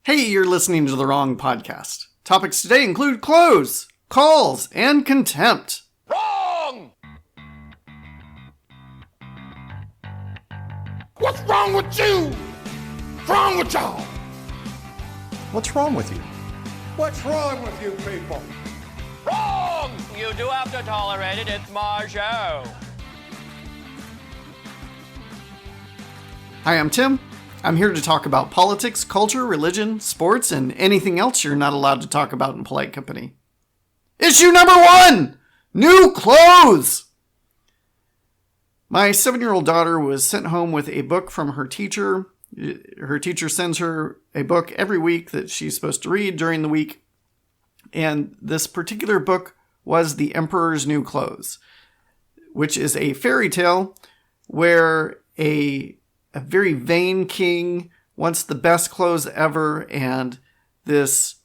Hey, you're listening to the wrong podcast. Topics today include clothes, calls, and contempt. Wrong! What's wrong with you? What's wrong with y'all? What's wrong with you? What's wrong with you people? Wrong! You do have to tolerate it. It's my show. Hi, I'm Tim. I'm here to talk about politics, culture, religion, sports, and anything else you're not allowed to talk about in polite company. Issue number 1! New clothes! My 7-year-old daughter was sent home with a book from her teacher. Her teacher sends her a book every week that she's supposed to read during the week. And this particular book was The Emperor's New Clothes, which is a fairy tale where a very vain king wants the best clothes ever, and this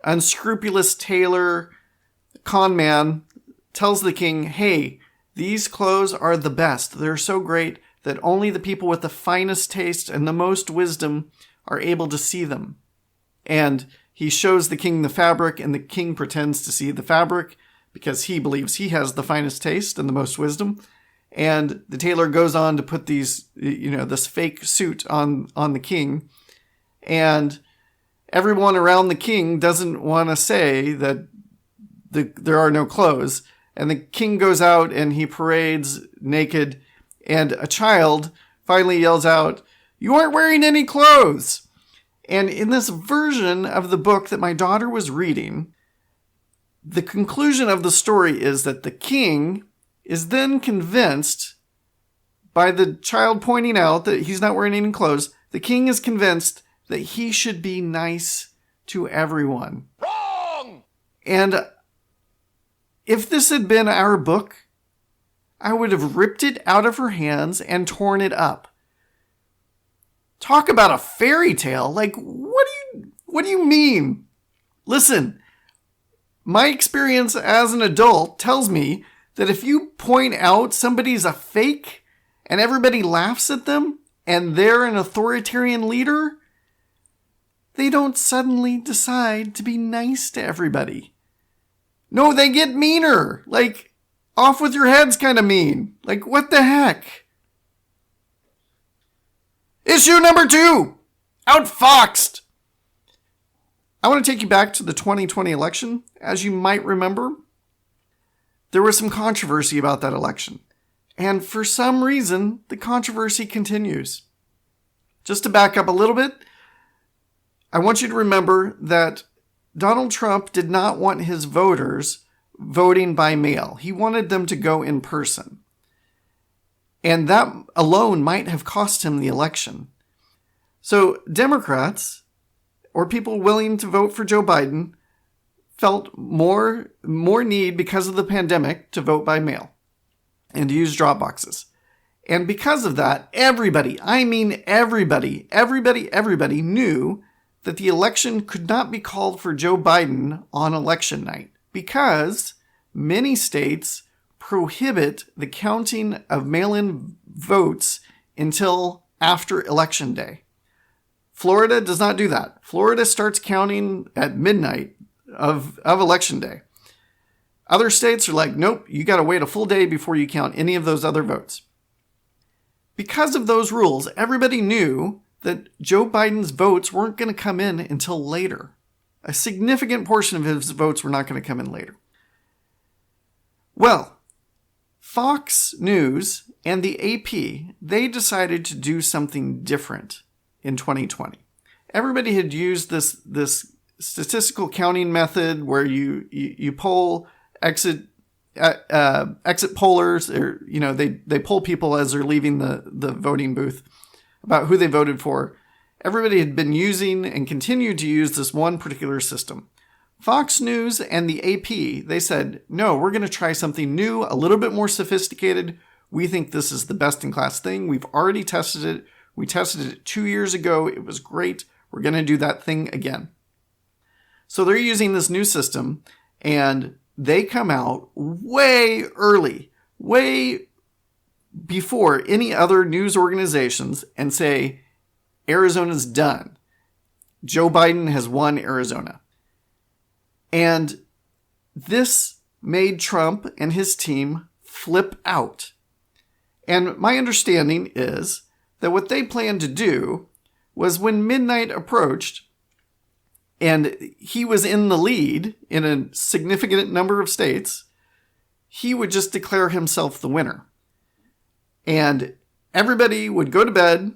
unscrupulous tailor con man tells the king, hey, these clothes are the best. They're so great that only the people with the finest taste and the most wisdom are able to see them. And he shows the king the fabric, and the king pretends to see the fabric because he believes he has the finest taste and the most wisdom. And the tailor goes on to put these, this fake suit on the king. And everyone around the king doesn't want to say that there are no clothes. And the king goes out and he parades naked. And a child finally yells out, "You aren't wearing any clothes!" And in this version of the book that my daughter was reading, the conclusion of the story is that the king is then convinced by the child pointing out that he's not wearing any clothes. The king is convinced that he should be nice to everyone. Wrong! And if this had been our book, I would have ripped it out of her hands and torn it up. Talk about a fairy tale. Like, what do you mean? Listen, my experience as an adult tells me that if you point out somebody's a fake and everybody laughs at them and they're an authoritarian leader, they don't suddenly decide to be nice to everybody. No, they get meaner. Like, off with your heads kind of mean. Like, what the heck? Issue number 2. Outfoxed. I want to take you back to the 2020 election. As you might remember, there was some controversy about that election. And for some reason, the controversy continues. Just to back up a little bit, I want you to remember that Donald Trump did not want his voters voting by mail. He wanted them to go in person. And that alone might have cost him the election. So Democrats, or people willing to vote for Joe Biden, felt more need because of the pandemic to vote by mail and to use drop boxes. And because of that, everybody knew that the election could not be called for Joe Biden on election night because many states prohibit the counting of mail-in votes until after election day. Florida does not do that. Florida starts counting at midnight of election day. Other states are like, nope, you got to wait a full day before you count any of those other votes. Because of those rules, everybody knew that Joe Biden's votes weren't going to come in until later. A significant portion of his votes were not going to come in later. Well, Fox News and the AP, they decided to do something different in 2020. Everybody had used this statistical counting method where you poll exit pollers, or they poll people as they're leaving the voting booth about who they voted for. Everybody had been using and continued to use this one particular system. Fox News and the AP, they said, no, we're going to try something new, a little bit more sophisticated. We think this is the best in class thing. We've already tested it. We tested it 2 years ago. It was great. We're going to do that thing again. So they're using this new system, and they come out way early, way before any other news organizations, and say, Arizona's done. Joe Biden has won Arizona. And this made Trump and his team flip out. And my understanding is that what they planned to do was when midnight approached and he was in the lead in a significant number of states, he would just declare himself the winner. And everybody would go to bed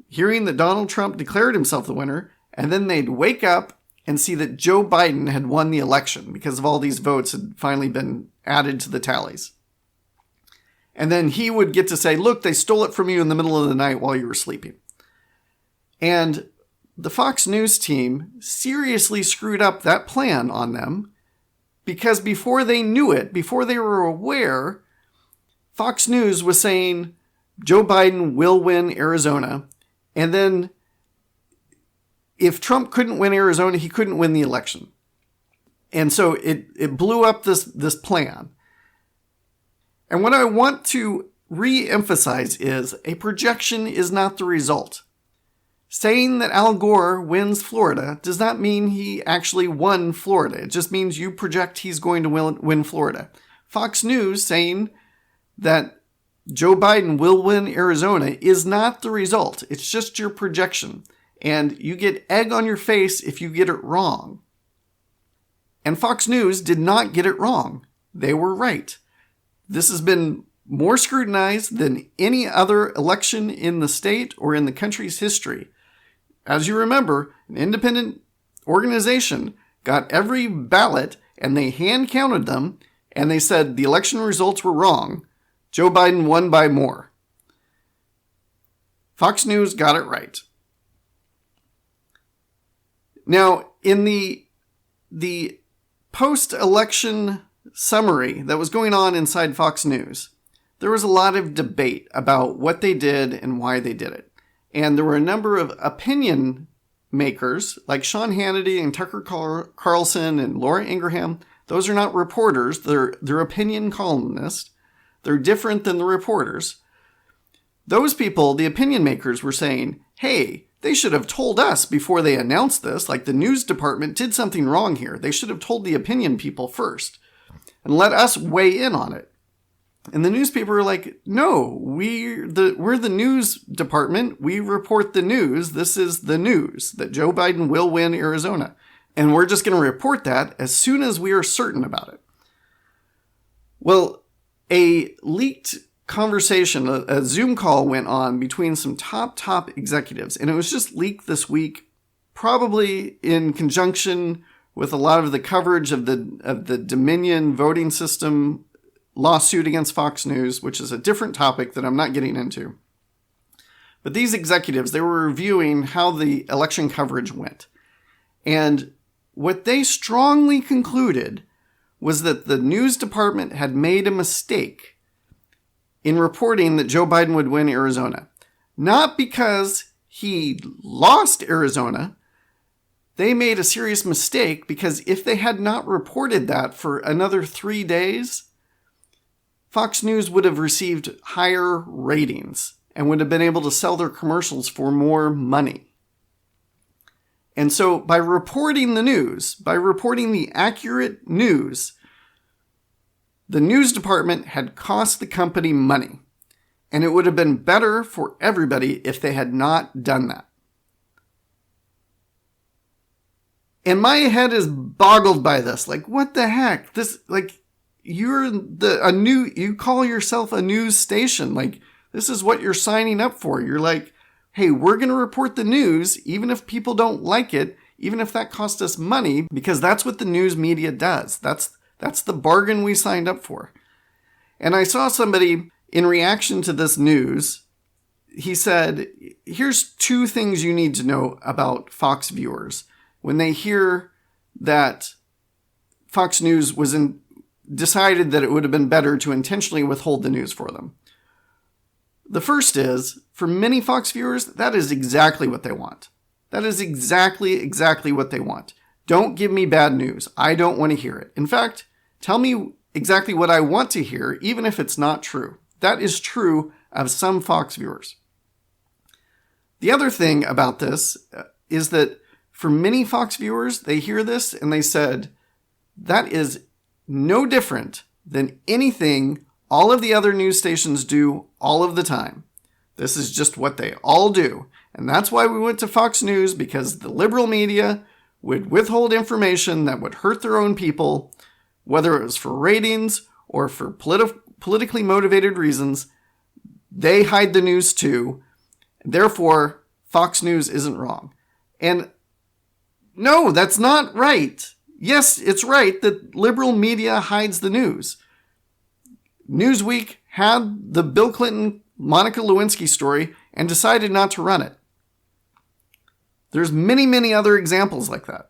hearing that Donald Trump declared himself the winner, and then they'd wake up and see that Joe Biden had won the election because of all these votes had finally been added to the tallies. And then he would get to say, look, they stole it from you in the middle of the night while you were sleeping. And the Fox News team seriously screwed up that plan on them because before they knew it, before they were aware, Fox News was saying Joe Biden will win Arizona. And then if Trump couldn't win Arizona, he couldn't win the election. And so it blew up this plan. And what I want to re-emphasize is a projection is not the result. Saying that Al Gore wins Florida does not mean he actually won Florida. It just means you project he's going to win Florida. Fox News saying that Joe Biden will win Arizona is not the result. It's just your projection. And you get egg on your face if you get it wrong. And Fox News did not get it wrong. They were right. This has been more scrutinized than any other election in the state or in the country's history. As you remember, an independent organization got every ballot and they hand counted them and they said the election results were wrong. Joe Biden won by more. Fox News got it right. Now, in the post-election summary that was going on inside Fox News, there was a lot of debate about what they did and why they did it. And there were a number of opinion makers like Sean Hannity and Tucker Carlson and Laura Ingraham. Those are not reporters. They're opinion columnists. They're different than the reporters. Those people, the opinion makers, were saying, hey, they should have told us before they announced this, like the news department did something wrong here. They should have told the opinion people first and let us weigh in on it. And the newspaper were like, no, we're the news department. We report the news. This is the news that Joe Biden will win Arizona. And we're just going to report that as soon as we are certain about it. Well, a leaked conversation, a Zoom call went on between some top executives. And it was just leaked this week, probably in conjunction with a lot of the coverage of the Dominion voting system lawsuit against Fox News, which is a different topic that I'm not getting into. But these executives, they were reviewing how the election coverage went. And what they strongly concluded was that the news department had made a mistake in reporting that Joe Biden would win Arizona. Not because he lost Arizona. They made a serious mistake because if they had not reported that for another 3 days, Fox News would have received higher ratings and would have been able to sell their commercials for more money. And so by reporting the news, by reporting the accurate news, the news department had cost the company money. And it would have been better for everybody if they had not done that. And my head is boggled by this. Like, what the heck? This, like, you call yourself a news station. Like, this is what you're signing up for. You're like, hey, we're going to report the news, even if people don't like it, even if that costs us money, because that's what the news media does. That's the bargain we signed up for. And I saw somebody in reaction to this news, he said, here's 2 things you need to know about Fox viewers when they hear that Fox News decided that it would have been better to intentionally withhold the news for them. The first is, for many Fox viewers, that is exactly what they want. That is exactly what they want. Don't give me bad news. I don't want to hear it. In fact, tell me exactly what I want to hear, even if it's not true. That is true of some Fox viewers. The other thing about this is that for many Fox viewers, they hear this and they said, that is no different than anything all of the other news stations do all of the time. This is just what they all do. And that's why we went to Fox News, because the liberal media would withhold information that would hurt their own people, whether it was for ratings or for politically motivated reasons. They hide the news too. Therefore, Fox News isn't wrong. And no, that's not right. Yes, it's right that liberal media hides the news. Newsweek had the Bill Clinton, Monica Lewinsky story and decided not to run it. There's many, many other examples like that.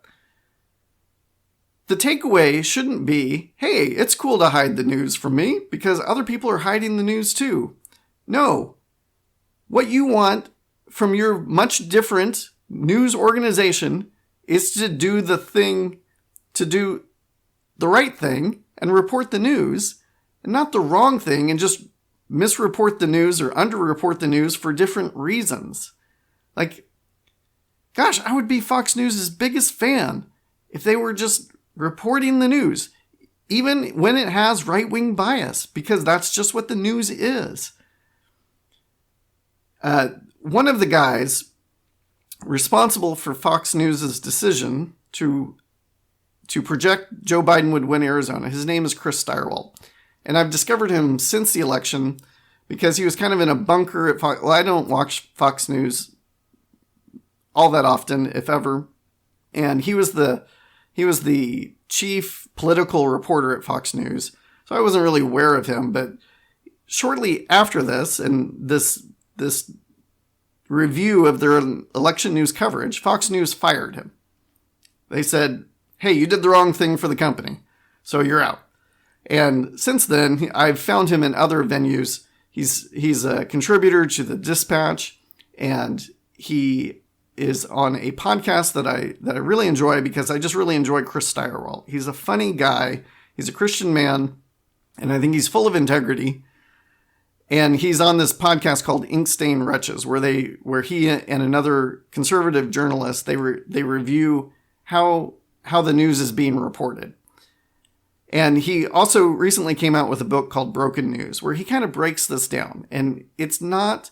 The takeaway shouldn't be, hey, it's cool to hide the news from me because other people are hiding the news too. No. What you want from your much different news organization is to do the right thing and report the news, and not the wrong thing and just misreport the news or underreport the news for different reasons. Like, gosh, I would be Fox News' biggest fan if they were just reporting the news, even when it has right-wing bias, because that's just what the news is. One of the guys responsible for Fox News' decision to project Joe Biden would win Arizona, his name is Chris Stirewalt. And I've discovered him since the election because he was kind of in a bunker at Fox. Well, I don't watch Fox News all that often, if ever. And he was the chief political reporter at Fox News. So I wasn't really aware of him. But shortly after this, and this review of their election news coverage, Fox News fired him. They said, hey, you did the wrong thing for the company, so you're out. And since then, I've found him in other venues. He's a contributor to the Dispatch, and he is on a podcast that I really enjoy because I just really enjoy Chris Stirewalt. He's a funny guy. He's a Christian man, and I think he's full of integrity. And he's on this podcast called Inkstain Wretches, where he and another conservative journalist, they review how the news is being reported. And he also recently came out with a book called Broken News, where he kind of breaks this down. And it's not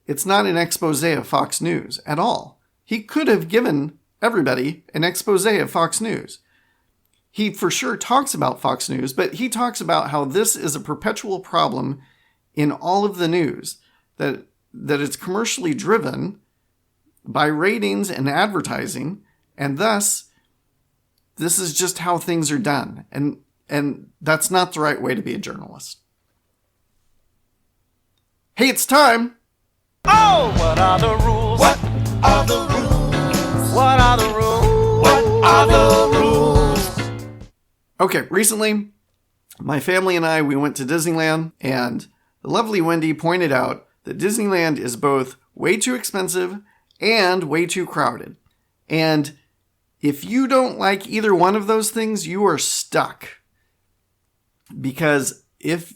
an expose of Fox News at all. He could have given everybody an expose of Fox News. He for sure talks about Fox News, but he talks about how this is a perpetual problem in all of the news, that it's commercially driven by ratings and advertising, and thus this is just how things are done. And that's not the right way to be a journalist. Hey, it's time. Oh, what are the rules? What are the rules? What are the rules? What are the rules? Okay, recently, my family and I, we went to Disneyland, and the lovely Wendy pointed out that Disneyland is both way too expensive and way too crowded. And if you don't like either one of those things, you are stuck. Because if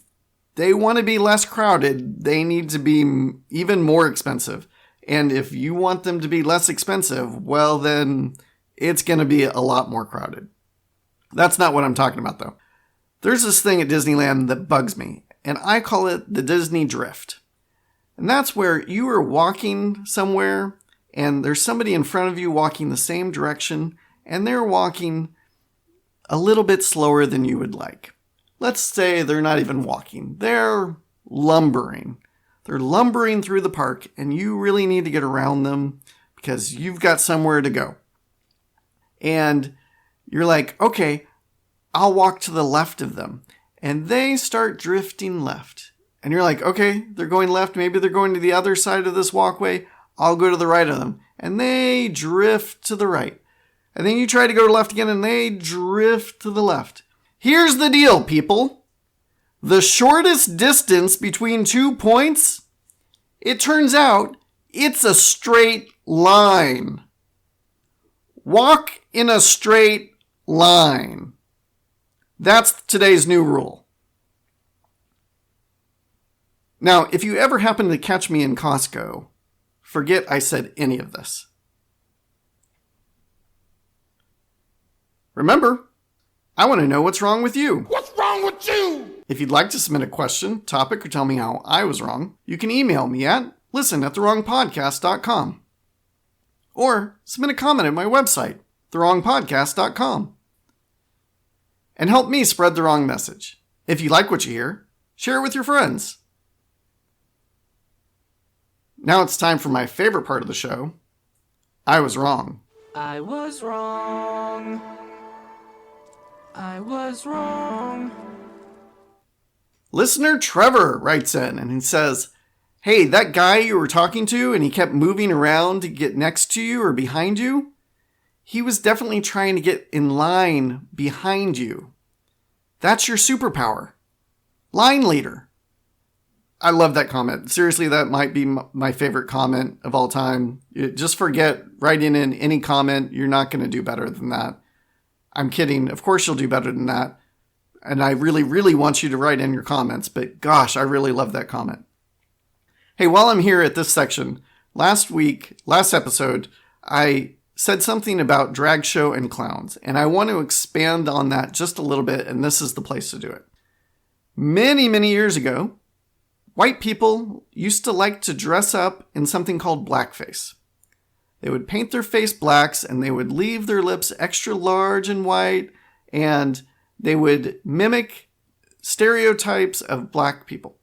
they want to be less crowded, they need to be even more expensive. And if you want them to be less expensive, well, then it's going to be a lot more crowded. That's not what I'm talking about, though. There's this thing at Disneyland that bugs me, and I call it the Disney Drift. And that's where you are walking somewhere, and there's somebody in front of you walking the same direction, and they're walking a little bit slower than you would like. Let's say they're not even walking. They're lumbering. They're lumbering through the park, and you really need to get around them because you've got somewhere to go. And you're like, okay, I'll walk to the left of them. And they start drifting left. And you're like, okay, they're going left. Maybe they're going to the other side of this walkway. I'll go to the right of them. And they drift to the right. And then you try to go to left again, and they drift to the left. Here's the deal, people. The shortest distance between 2 points, it turns out it's a straight line. Walk in a straight line. That's today's new rule. Now, if you ever happen to catch me in Costco, forget I said any of this. Remember, I want to know what's wrong with you. What's wrong with you? If you'd like to submit a question, topic, or tell me how I was wrong, you can email me at listen@therewrongpodcast.com. Or submit a comment at my website, therewrongpodcast.com. And help me spread the wrong message. If you like what you hear, share it with your friends. Now it's time for my favorite part of the show. I was wrong. I was wrong. I was wrong. Listener Trevor writes in and he says, hey, that guy you were talking to and he kept moving around to get next to you or behind you, he was definitely trying to get in line behind you. That's your superpower. Line leader. I love that comment. Seriously, that might be my favorite comment of all time. Just forget writing in any comment. You're not going to do better than that. I'm kidding. Of course you'll do better than that. And I really, really want you to write in your comments. But gosh, I really love that comment. Hey, while I'm here at this section, last episode, I said something about drag show and clowns. And I want to expand on that just a little bit. And this is the place to do it. Many, many years ago, white people used to like to dress up in something called blackface. They would paint their face blacks and they would leave their lips extra large and white, and they would mimic stereotypes of black people.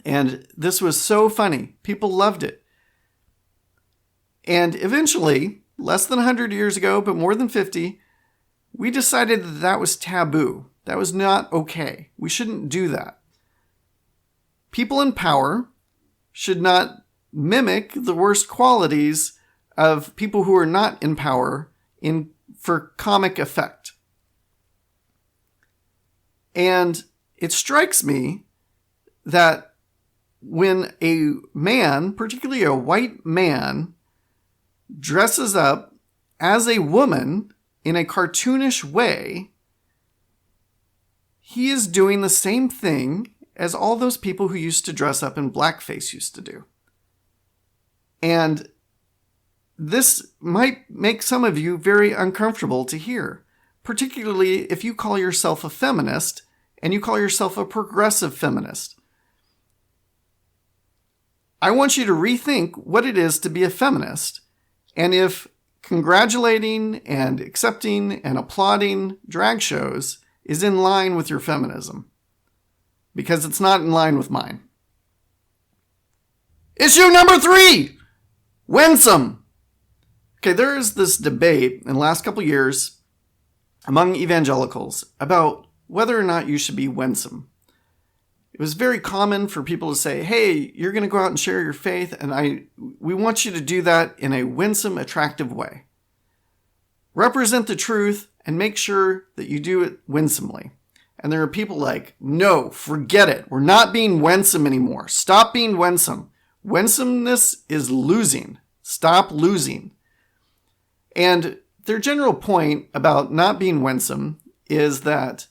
And this was so funny. People loved it. And eventually, less than 100 years ago, but more than 50, we decided that that was taboo. That was not okay. We shouldn't do that. People in power should not mimic the worst qualities of people who are not in power for comic effect. And it strikes me that when a man, particularly a white man, dresses up as a woman in a cartoonish way, he is doing the same thing as all those people who used to dress up in blackface used to do. And this might make some of you very uncomfortable to hear, particularly if you call yourself a feminist and you call yourself a progressive feminist. I want you to rethink what it is to be a feminist, and if congratulating and accepting and applauding drag shows is in line with your feminism, because it's not in line with mine. Issue number 3, Winsome. Okay, there is this debate in the last couple years among evangelicals about whether or not you should be winsome. It was very common for people to say, hey, you're going to go out and share your faith, and we want you to do that in a winsome, attractive way. Represent the truth and make sure that you do it winsomely. And there are people like, no, forget it. We're not being winsome anymore. Stop being winsome. Winsomeness is losing. Stop losing. And their general point about not being winsome is that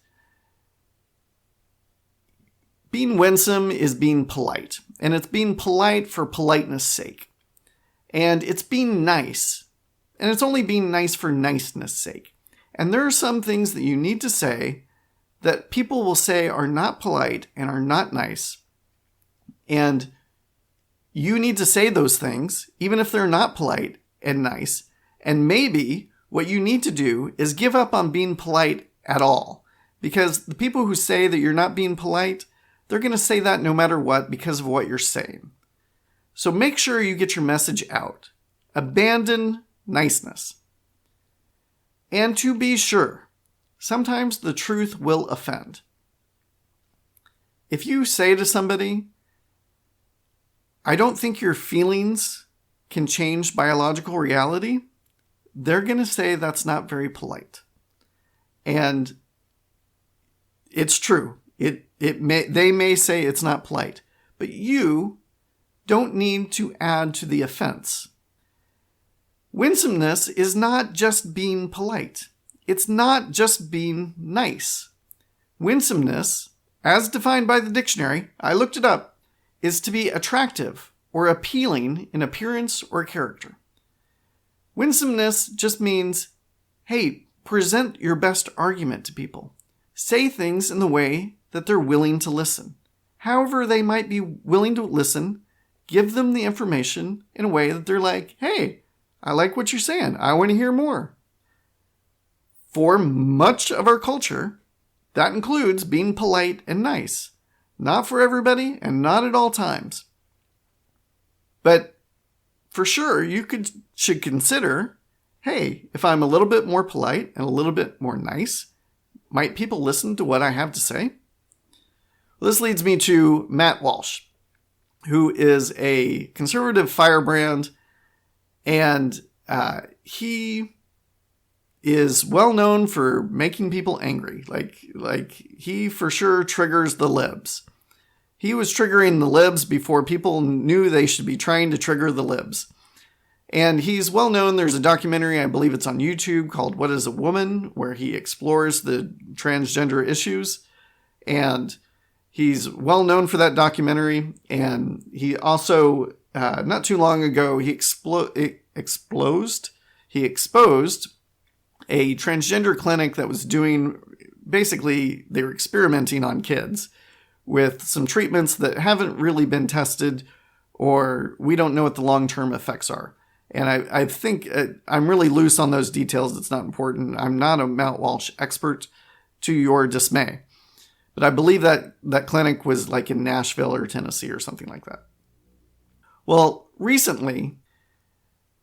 being winsome is being polite. And it's being polite for politeness' sake. And it's being nice. And it's only being nice for niceness' sake. And there are some things that you need to say that people will say are not polite and are not nice. And you need to say those things, even if they're not polite and nice. And maybe what you need to do is give up on being polite at all. Because the people who say that you're not being polite, they're going to say that no matter what because of what you're saying. So make sure you get your message out. Abandon niceness. And to be sure, sometimes the truth will offend. If you say to somebody, I don't think your feelings can change biological reality, they're going to say that's not very polite. And it's true. They may say it's not polite, but you don't need to add to the offense. Winsomeness is not just being polite. It's not just being nice. Winsomeness, as defined by the dictionary, I looked it up, is to be attractive or appealing in appearance or character. Winsomeness just means, hey, present your best argument to people. Say things in the way that they're willing to listen. However they might be willing to listen, give them the information in a way that they're like, hey, I like what you're saying. I want to hear more. For much of our culture, that includes being polite and nice. Not for everybody and not at all times. But for sure, you should consider, hey, if I'm a little bit more polite and a little bit more nice, might people listen to what I have to say? Well, this leads me to Matt Walsh, who is a conservative firebrand, and he is well known for making people angry. Like he for sure triggers the libs. He was triggering the libs before people knew they should be trying to trigger the libs. And he's well known. There's a documentary, I believe it's on YouTube, called What is a Woman?, where he explores the transgender issues. And he's well known for that documentary. And he also, not too long ago, he exposed a transgender clinic that was doing, basically, they were experimenting on kids with some treatments that haven't really been tested, or we don't know what the long-term effects are. And I think I'm really loose on those details. It's not important. I'm not a Matt Walsh expert, to your dismay. But I believe that that clinic was like in Nashville or Tennessee or something like that. Well, recently,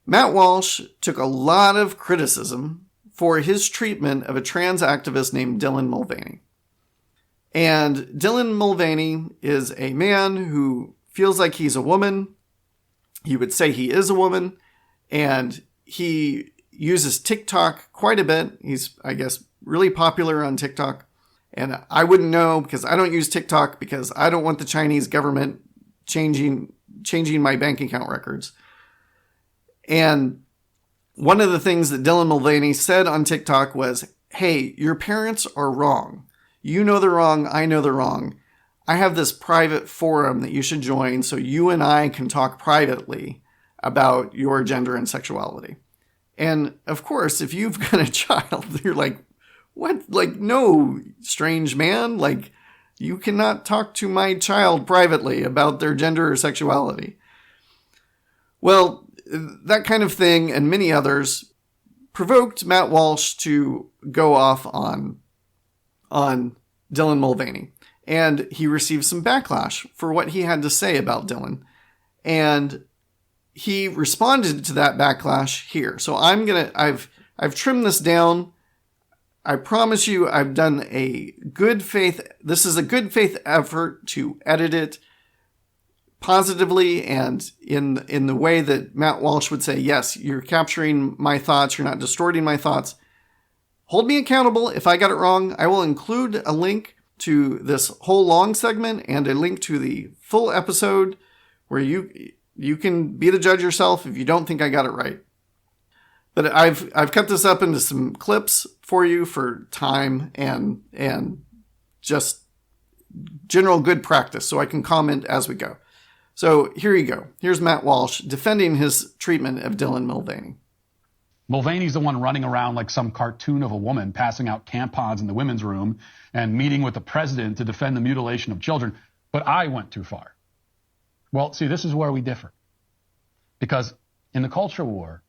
Matt Walsh took a lot of criticism for his treatment of a trans activist named Dylan Mulvaney. And Dylan Mulvaney is a man who feels like he's a woman. He would say he is a woman. And he uses TikTok quite a bit. He's, I guess, really popular on TikTok. And I wouldn't know because I don't use TikTok because I don't want the Chinese government changing my bank account records. And one of the things that Dylan Mulvaney said on TikTok was, hey, your parents are wrong. You know they're wrong. I know they're wrong. I have this private forum that you should join so you and I can talk privately about your gender and sexuality. And of course, if you've got a child, you're like, what? Like, no, strange man. Like, you cannot talk to my child privately about their gender or sexuality. Well, that kind of thing and many others provoked Matt Walsh to go off on Dylan Mulvaney. And he received some backlash for what he had to say about Dylan. And he responded to that backlash here. So I've trimmed this down. I promise you I've done this is a good faith effort to edit it positively and in the way that Matt Walsh would say, yes, you're capturing my thoughts, you're not distorting my thoughts. Hold me accountable. If I got it wrong, I will include a link to this whole long segment and a link to the full episode where you can be the judge yourself if you don't think I got it right. But I've cut this up into some clips for you for time and just general good practice so I can comment as we go. So here you go. Here's Matt Walsh defending his treatment of Dylan Mulvaney. Mulvaney's the one running around like some cartoon of a woman, passing out tampons in the women's room and meeting with the president to defend the mutilation of children. But I went too far. Well, see, this is where we differ. Because in the culture war,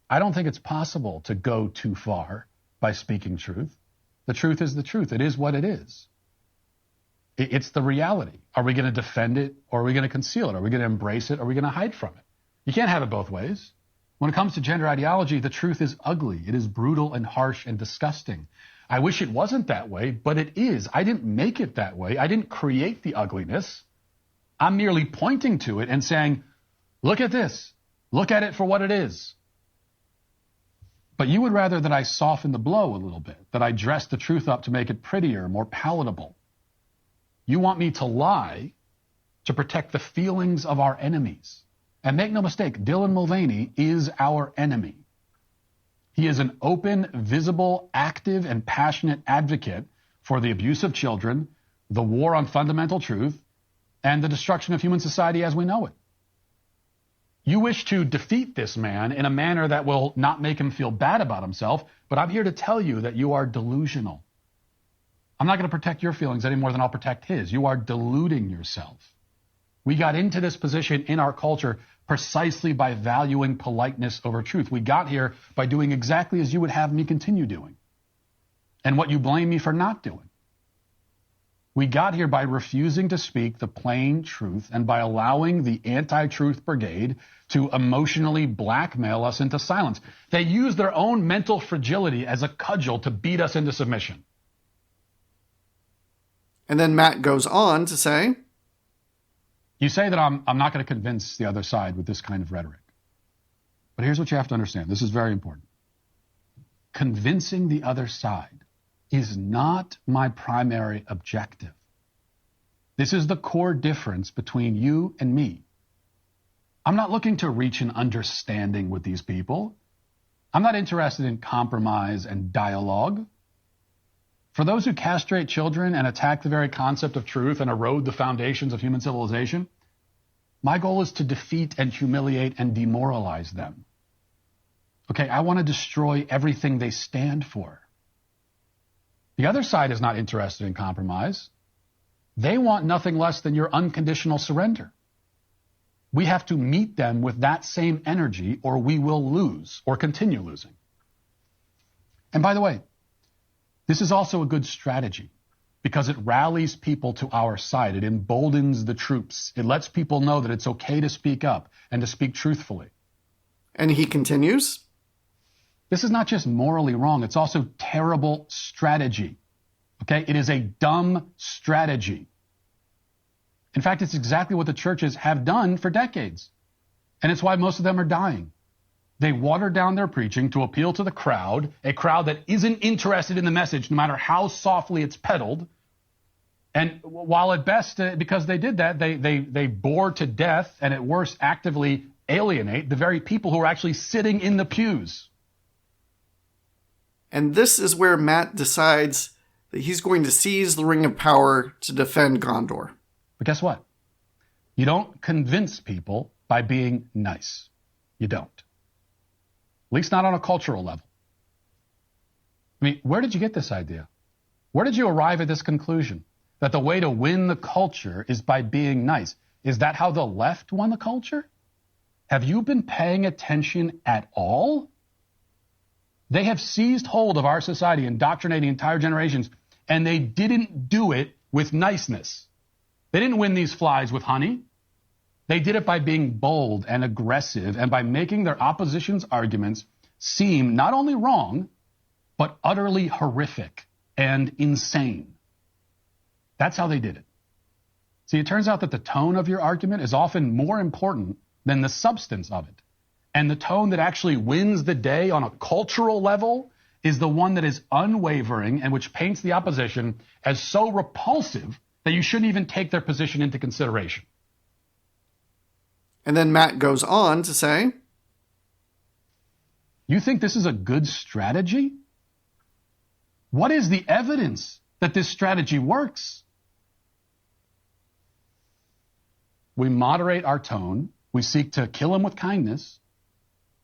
I don't think it's possible to go too far by speaking truth. The truth is the truth. It is what it is. It's the reality. Are we going to defend it or are we going to conceal it? Are we going to embrace it or are we going to hide from it? You can't have it both ways. When it comes to gender ideology, the truth is ugly. It is brutal and harsh and disgusting. I wish it wasn't that way, but it is. I didn't make it that way. I didn't create the ugliness. I'm merely pointing to it and saying, look at this. Look at it for what it is. But you would rather that I soften the blow a little bit, that I dress the truth up to make it prettier, more palatable. You want me to lie to protect the feelings of our enemies. And make no mistake, Dylan Mulvaney is our enemy. He is an open, visible, active, and passionate advocate for the abuse of children, the war on fundamental truth, and the destruction of human society as we know it. You wish to defeat this man in a manner that will not make him feel bad about himself, but I'm here to tell you that you are delusional. I'm not going to protect your feelings any more than I'll protect his. You are deluding yourself. We got into this position in our culture precisely by valuing politeness over truth. We got here by doing exactly as you would have me continue doing, and what you blame me for not doing. We got here by refusing to speak the plain truth and by allowing the anti-truth brigade to emotionally blackmail us into silence. They use their own mental fragility as a cudgel to beat us into submission. And then Matt goes on to say, you say that I'm not going to convince the other side with this kind of rhetoric. But here's what you have to understand. This is very important. Convincing the other side is not my primary objective. This is the core difference between you and me. I'm not looking to reach an understanding with these people. I'm not interested in compromise and dialogue. For those who castrate children and attack the very concept of truth and erode the foundations of human civilization, my goal is to defeat and humiliate and demoralize them. Okay, I want to destroy everything they stand for. The other side is not interested in compromise. They want nothing less than your unconditional surrender. We have to meet them with that same energy or we will lose or continue losing. And by the way, this is also a good strategy because it rallies people to our side. It emboldens the troops. It lets people know that it's okay to speak up and to speak truthfully. and he continues, this is not just morally wrong, it's also terrible strategy. Okay? It is a dumb strategy. In fact, it's exactly what the churches have done for decades. And it's why most of them are dying. They water down their preaching to appeal to the crowd, a crowd that isn't interested in the message, no matter how softly it's peddled. And while at best, because they did that, they bore to death and at worst actively alienate the very people who are actually sitting in the pews. And this is where Matt decides that he's going to seize the Ring of Power to defend Gondor. But guess what? You don't convince people by being nice. You don't. At least not on a cultural level. I mean, where did you get this idea? Where did you arrive at this conclusion? That the way to win the culture is by being nice. Is that how the left won the culture? Have you been paying attention at all? They have seized hold of our society, indoctrinating entire generations, and they didn't do it with niceness. They didn't win these flies with honey. They did it by being bold and aggressive and by making their opposition's arguments seem not only wrong, but utterly horrific and insane. That's how they did it. See, it turns out that the tone of your argument is often more important than the substance of it. And the tone that actually wins the day on a cultural level is the one that is unwavering and which paints the opposition as so repulsive that you shouldn't even take their position into consideration. And then Matt goes on to say, you think this is a good strategy? What is the evidence that this strategy works? We moderate our tone. We seek to kill them with kindness,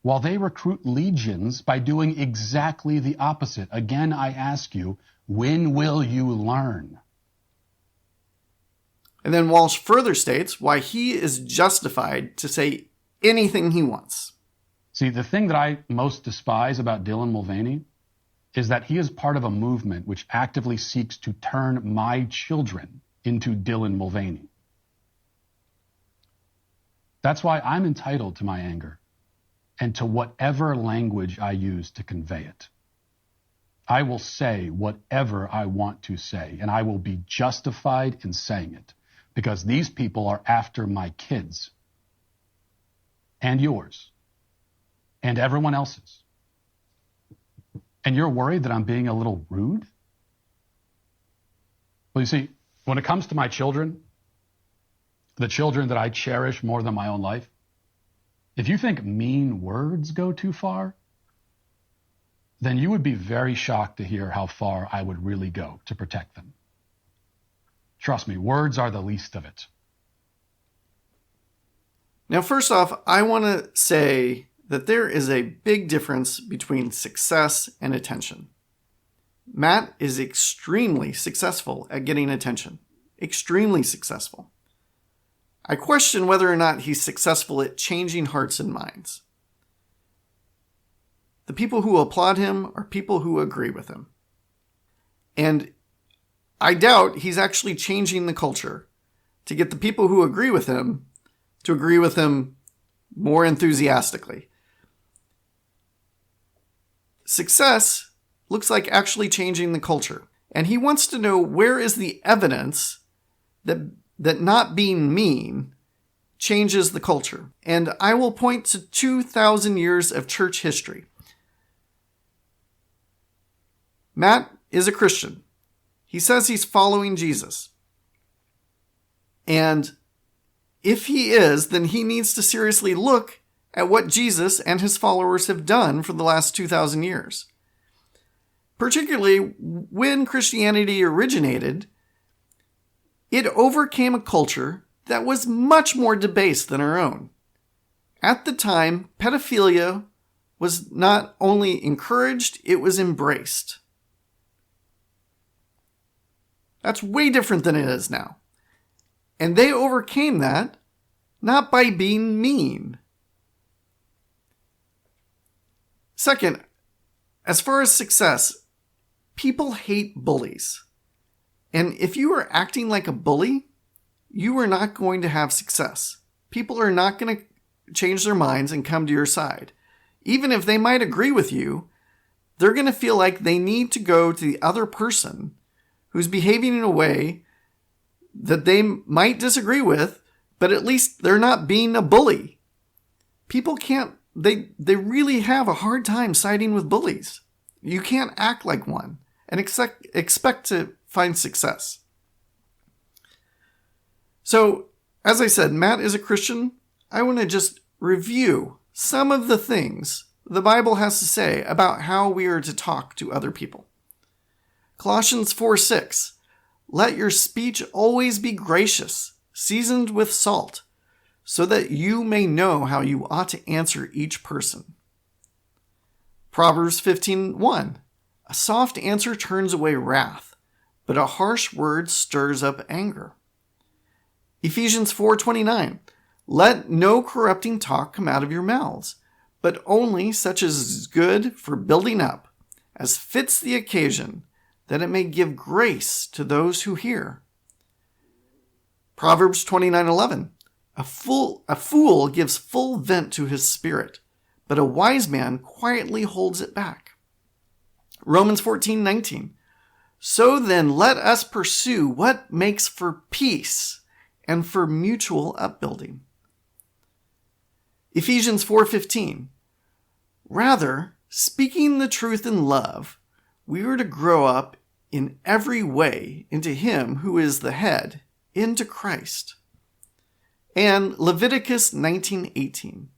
while they recruit legions by doing exactly the opposite. Again, I ask you, when will you learn? And then Walsh further states why he is justified to say anything he wants. See, the thing that I most despise about Dylan Mulvaney is that he is part of a movement which actively seeks to turn my children into Dylan Mulvaney. That's why I'm entitled to my anger and to whatever language I use to convey it. I will say whatever I want to say, and I will be justified in saying it. Because these people are after my kids and yours and everyone else's. And you're worried that I'm being a little rude? Well, you see, when it comes to my children, the children that I cherish more than my own life, if you think mean words go too far, then you would be very shocked to hear how far I would really go to protect them. Trust me, words are the least of it. Now, first off, I want to say that there is a big difference between success and attention. Matt is extremely successful at getting attention. Extremely successful. I question whether or not he's successful at changing hearts and minds. The people who applaud him are people who agree with him. And I doubt he's actually changing the culture to get the people who agree with him to agree with him more enthusiastically. Success looks like actually changing the culture. And he wants to know, where is the evidence that not being mean changes the culture? And I will point to 2,000 years of church history. Matt is a Christian. He says he's following Jesus. And if he is, then he needs to seriously look at what Jesus and his followers have done for the last 2,000 years. Particularly when Christianity originated, it overcame a culture that was much more debased than our own. At the time, pedophilia was not only encouraged, it was embraced. That's way different than it is now. And they overcame that not by being mean. Second, as far as success, people hate bullies. And if you are acting like a bully, you are not going to have success. People are not going to change their minds and come to your side. Even if they might agree with you, they're going to feel like they need to go to the other person who's behaving in a way that they might disagree with, but at least they're not being a bully. People can't, they really have a hard time siding with bullies. You can't act like one and expect to find success. So, as I said, Matt is a Christian. I want to just review some of the things the Bible has to say about how we are to talk to other people. Colossians 4:6, let your speech always be gracious, seasoned with salt, so that you may know how you ought to answer each person. Proverbs 15:1, a soft answer turns away wrath, but a harsh word stirs up anger. Ephesians 4:29, let no corrupting talk come out of your mouths, but only such as is good for building up, as fits the occasion, that it may give grace to those who hear. Proverbs 29:11, a fool gives full vent to his spirit, but a wise man quietly holds it back. Romans 14:19, so then let us pursue what makes for peace and for mutual upbuilding. Ephesians 4:15, rather, speaking the truth in love, we are to grow up in every way into him who is the head, into Christ. And Leviticus 19:18,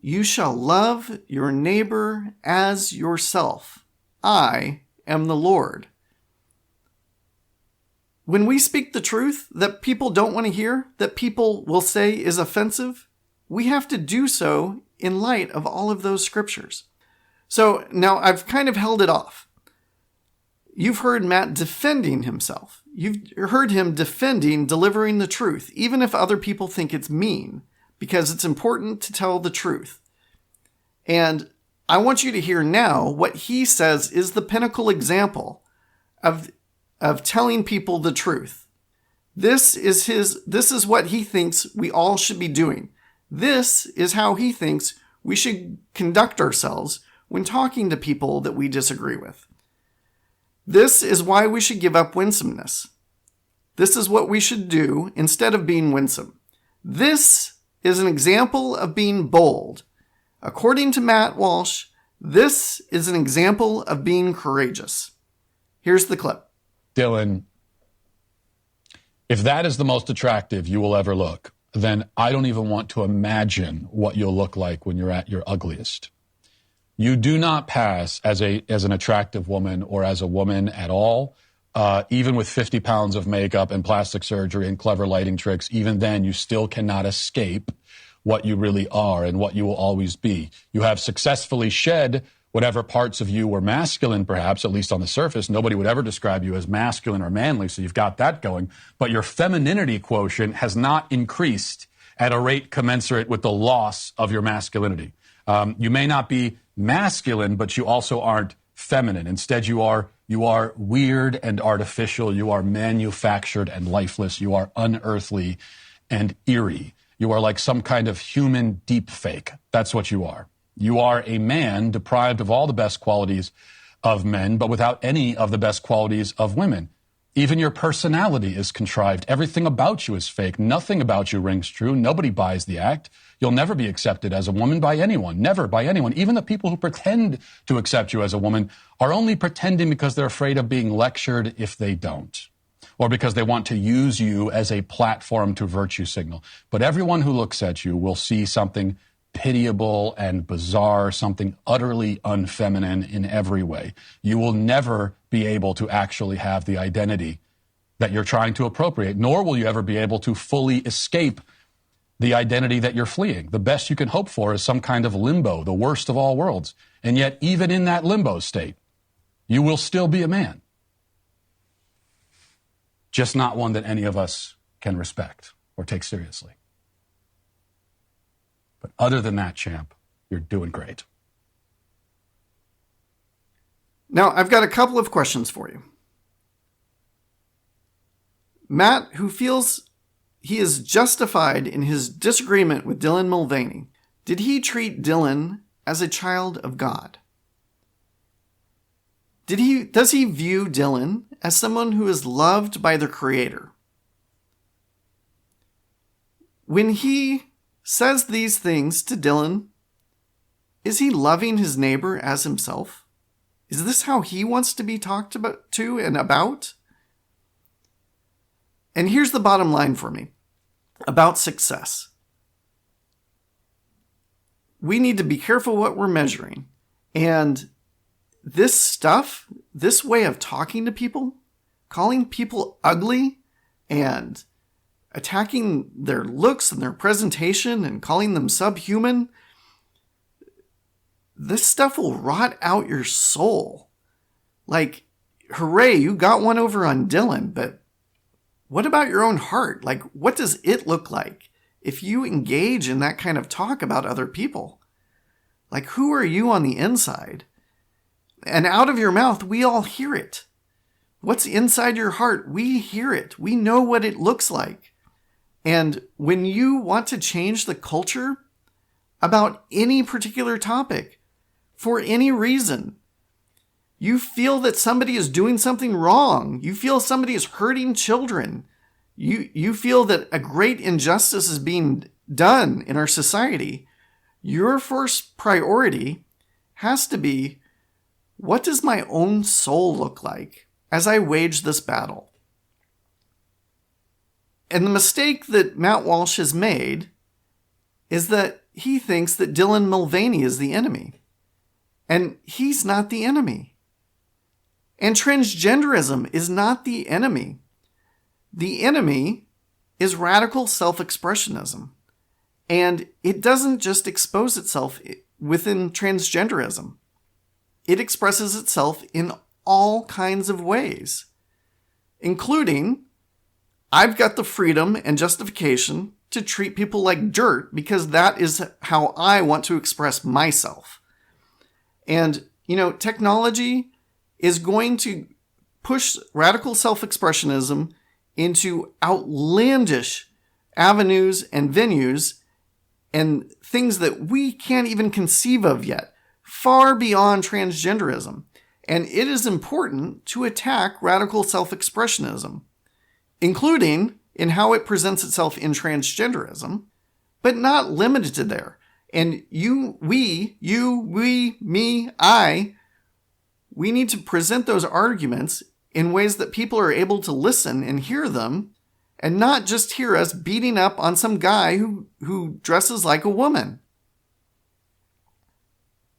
you shall love your neighbor as yourself. I am the Lord. When we speak the truth that people don't want to hear, that people will say is offensive, we have to do so in light of all of those scriptures. So now I've kind of held it off. You've heard Matt defending himself. You've heard him defending delivering the truth, even if other people think it's mean, because it's important to tell the truth. And I want you to hear now what he says is the pinnacle example of telling people the truth. This is what he thinks we all should be doing. This is how he thinks we should conduct ourselves when talking to people that we disagree with. This is why we should give up winsomeness. This is what we should do instead of being winsome. This is an example of being bold. According to Matt Walsh, this is an example of being courageous. Here's the clip. Dylan, if that is the most attractive you will ever look, then I don't even want to imagine what you'll look like when you're at your ugliest. You do not pass as an attractive woman or as a woman at all, even with 50 pounds of makeup and plastic surgery and clever lighting tricks. Even then, you still cannot escape what you really are and what you will always be. You have successfully shed whatever parts of you were masculine, perhaps, at least on the surface. Nobody would ever describe you as masculine or manly, so you've got that going. But your femininity quotient has not increased at a rate commensurate with the loss of your masculinity. You may not be masculine, but you also aren't feminine. Instead, you are weird and artificial. You are manufactured and lifeless. You are unearthly and eerie. You are like some kind of human deep fake. That's what you are. You are a man deprived of all the best qualities of men, but without any of the best qualities of women. Even your personality is contrived. Everything about you is fake. Nothing about you rings true. Nobody buys the act. You'll never be accepted as a woman by anyone. Never by anyone. Even the people who pretend to accept you as a woman are only pretending because they're afraid of being lectured if they don't, or because they want to use you as a platform to virtue signal. But everyone who looks at you will see something pitiable and bizarre, something utterly unfeminine in every way. You will never be able to actually have the identity that you're trying to appropriate, nor will you ever be able to fully escape the identity that you're fleeing. The best you can hope for is some kind of limbo, the worst of all worlds. And yet, even in that limbo state, you will still be a man. Just not one that any of us can respect or take seriously. But other than that, champ, you're doing great. Now, I've got a couple of questions for you. Matt, who feels he is justified in his disagreement with Dylan Mulvaney, did he treat Dylan as a child of God? Does he view Dylan as someone who is loved by the Creator? When he says these things to Dylan, is he loving his neighbor as himself? Is this how he wants to be talked about to and about? And here's the bottom line for me about success. We need to be careful what we're measuring. And this stuff, this way of talking to people, calling people ugly and attacking their looks and their presentation and calling them subhuman, this stuff will rot out your soul. Like, hooray, you got one over on Dylan, but what about your own heart? Like, what does it look like if you engage in that kind of talk about other people? Like, who are you on the inside? And out of your mouth, we all hear it. What's inside your heart? We hear it. We know what it looks like. And when you want to change the culture about any particular topic, for any reason, you feel that somebody is doing something wrong. You feel somebody is hurting children. You feel that a great injustice is being done in our society. Your first priority has to be, what does my own soul look like as I wage this battle? And the mistake that Matt Walsh has made is that he thinks that Dylan Mulvaney is the enemy. And he's not the enemy. And transgenderism is not the enemy. The enemy is radical self-expressionism. And it doesn't just expose itself within transgenderism. It expresses itself in all kinds of ways, including, I've got the freedom and justification to treat people like dirt because that is how I want to express myself. And, technology is going to push radical self-expressionism into outlandish avenues and venues and things that we can't even conceive of yet, far beyond transgenderism. And it is important to attack radical self-expressionism, including in how it presents itself in transgenderism, but not limited to there. And we need to present those arguments in ways that people are able to listen and hear them, and not just hear us beating up on some guy who dresses like a woman.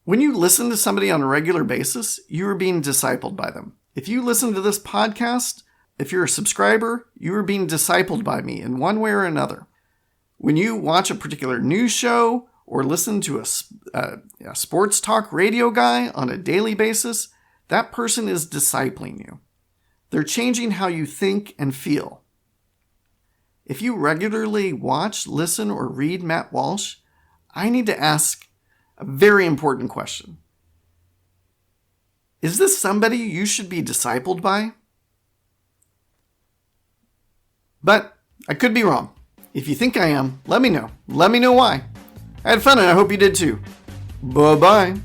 When you listen to somebody on a regular basis, you are being discipled by them. If you listen to this podcast, if you're a subscriber, you are being discipled by me in one way or another. When you watch a particular news show or listen to a sports talk radio guy on a daily basis, that person is discipling you. They're changing how you think and feel. If you regularly watch, listen, or read Matt Walsh, I need to ask a very important question. Is this somebody you should be discipled by? But I could be wrong. If you think I am, let me know. Let me know why. I had fun and I hope you did too. Bye-bye.